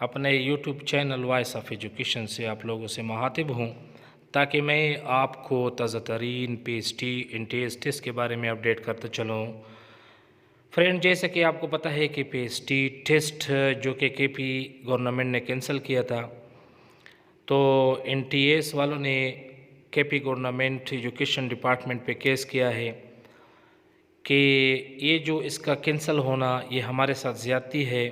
अपने YouTube channel voice of education से आप लोगों से मुखातिब हूँ ताकि मैं आपको ताज़ा तरीन पीएचडी इंटेंस टेस्ट के बारे में अपडेट करता चलूँ। फ्रेंड, जैसे कि आपको पता है कि पीएचडी टेस्ट जो कि केपी गवर्नमेंट ने कैंसिल किया था, तो एनटीएस वालों ने केपी गवर्नमेंट एजुकेशन डिपार्टमेंट पे केस किया है कि ये जो इसका कैंसिल होना ये हमारे साथ ज़्यादती है,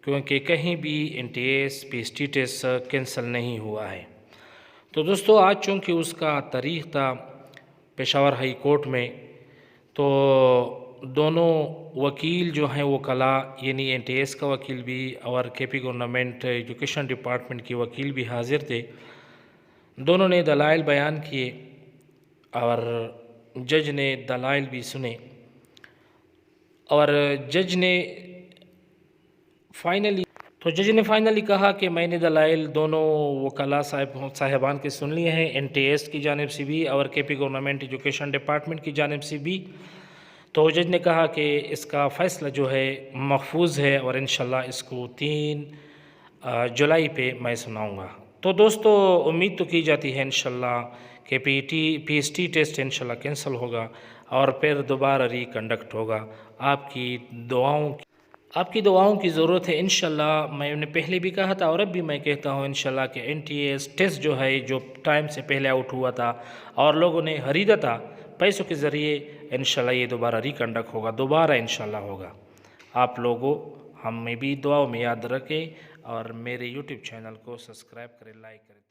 क्योंकि कहीं भी एनटीएस पीएचडी टेस्ट कैंसिल नहीं हुआ है। तो दोस्तों, आज चूँकि उसका तारीख़ था पेशावर हाई कोर्ट में, तो दोनों वकील जो हैं वो कला यानी एनटीएस का वकील भी और केपी गवर्नमेंट एजुकेशन डिपार्टमेंट के वकील भी हाज़िर थे। दोनों ने दलाइल बयान किए और जज ने दलाइल भी सुने और जज ने फाइनली कहा कि मैंने दलाइल दोनों वकला साहिबान के सुन लिए हैं, एनटीएस की जानिब से भी और केपी गवर्नमेंट एजुकेशन डिपार्टमेंट की जानिब से भी। तो जज ने कहा कि इसका फ़ैसला जो है महफूज है और इंशाल्लाह इसको 3 जुलाई पे मैं सुनाऊंगा। तो दोस्तों, उम्मीद तो की जाती है इंशाल्लाह कि पीएचडी टेस्ट इंशाल्लाह कैंसिल होगा और फिर दोबारा रिकंडक्ट होगा। आपकी दुआओं की ज़रूरत है इंशाल्लाह। मैंने पहले भी कहा था और अब भी मैं कहता हूँ इंशाल्लाह कि एनटीएस टेस्ट जो है, जो टाइम से पहले आउट हुआ था और लोगों ने खरीदा था पैसों के ज़रिए, इंशाल्लाह ये दोबारा रिकंडक्ट होगा, दोबारा इंशाल्लाह होगा। आप लोगों हमें भी दुआओं में याद रखें और मेरे यूट्यूब चैनल को सब्सक्राइब करें, लाइक करें।